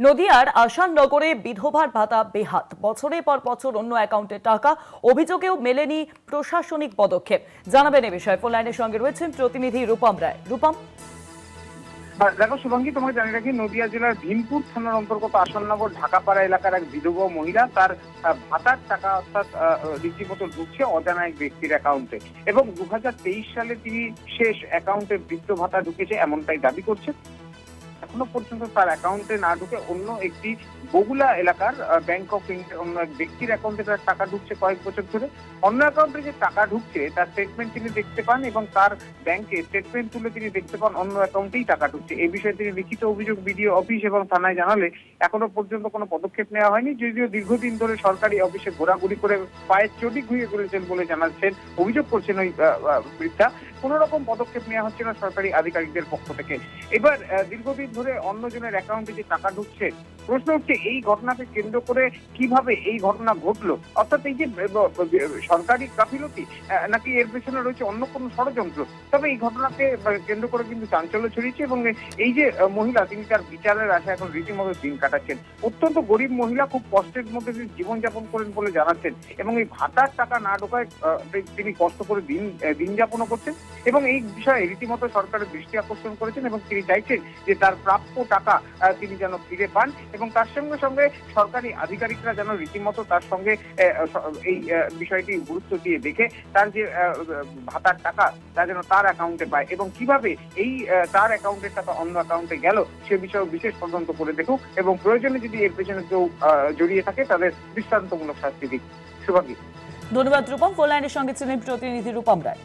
নদিয়ার আসাননগরে বিধবার ভাতা বেহাত, বছরের পর বছর অন্য অ্যাকাউন্টে টাকা, অভিযোগেও মেলেনি প্রশাসনিক পদক্ষেপ। জানাবেন এ বিষয়ে ফোন লাইনের সঙ্গে রয়েছেন প্রতিনিধি রূপম রায়। রূপম, দেখো শুভাঙ্গী, তোমাকে জানিয়ে রাখি, নদিয়া জেলার ভীমপুর থানার অন্তর্গত আসাননগর ঢাকাপাড়া এলাকার এক বিধবা মহিলা তার ভাতার টাকা অর্থাৎ রীতিমতো ঢুকছে অজানা এক ব্যক্তির অ্যাকাউন্টে, এবং 2023 সালে তিনি শেষ অ্যাকাউন্টে বৃদ্ধ ভাতা ঢুকেছে এমনটাই দাবি করছে। এখনো পর্যন্ত তার অ্যাকাউন্টে না ঢুকে অন্য একটি বগুলা এলাকার ব্যাংক অফ ইন্ডিয়ার অন্য এক ব্যক্তির অ্যাকাউন্টে তার টাকা ঢুকছে কয়েক বছর ধরে। অন্য অ্যাকাউন্টে যে টাকা ঢুকছে তার স্টেটমেন্ট তিনি দেখতে পান, এবং তার ব্যাংকে স্টেটমেন্ট তুলে তিনি দেখতে পান অন্য অ্যাকাউন্টেই টাকা ঢুকছে। এই বিষয়ে তিনি লিখিত অভিযোগ বিডিও অফিস এবং থানায় জানালে এখনো পর্যন্ত কোনো পদক্ষেপ নেওয়া হয়নি, যদিও দীর্ঘদিন ধরে সরকারি অফিসে ঘোরাঘুরি করে পায়ের চটি ঘুরিয়ে করেছেন বলে জানাচ্ছেন, অভিযোগ করছেন ওই বৃদ্ধা। কোনো রকম পদক্ষেপ নেওয়া হচ্ছে না সরকারি আধিকারিকদের পক্ষ থেকে। এবার দীর্ঘদিন ধরে অন্যজনের অ্যাকাউন্টে যে টাকা ঢুকছে, প্রশ্ন হচ্ছে এই ঘটনাকে কেন্দ্র করে কিভাবে এই ঘটনা ঘটলো, অর্থাৎ এই যে সরকারি গাফিলতি নাকি এর পেছনে রয়েছে অন্য কোনো ষড়যন্ত্র। তবে এই ঘটনাকে কেন্দ্র করে কিন্তু চাঞ্চল্য ছড়িয়েছে, এবং এই যে মহিলা, তিনি তার বিচারের আশায় এখন রীতিমতো দিন কাটাচ্ছেন। অত্যন্ত গরিব মহিলা, খুব কষ্টের মধ্যে তিনি জীবনযাপন করেন বলে জানাচ্ছেন, এবং এই ভাতার টাকা না ঢোকায় তিনি কষ্ট করে দিন যাপনও করছেন, এবং এই বিষয়ে রীতিমতো সরকারের দৃষ্টি আকর্ষণ করেছেন, এবং তিনি চাইছেন যে তার প্রাপ্য টাকা তিনি যেন ফিরে পান, এবং তার সঙ্গে সঙ্গে সরকারি আধিকারিকরা যেন রীতিমতো তার সঙ্গে এই বিষয়টি গুরুত্ব দিয়ে দেখে তার যে ভাতার টাকা তা যেন তার অ্যাকাউন্টে পায়, এবং কিভাবে এই তার অ্যাকাউন্টের টাকা অন্য অ্যাকাউন্টে গেল সে বিষয়ে বিশেষ তদন্ত করে দেখুক, এবং প্রয়োজনে যদি এর পেছনে কেউ জড়িয়ে থাকে তাদের দৃষ্টান্তমূলক শাস্তি দিক। শুভাঙ্গী, ধন্যবাদ রূপম। ফোন লাইনের সঙ্গে ছিলেন প্রতিনিধি রূপম রায়।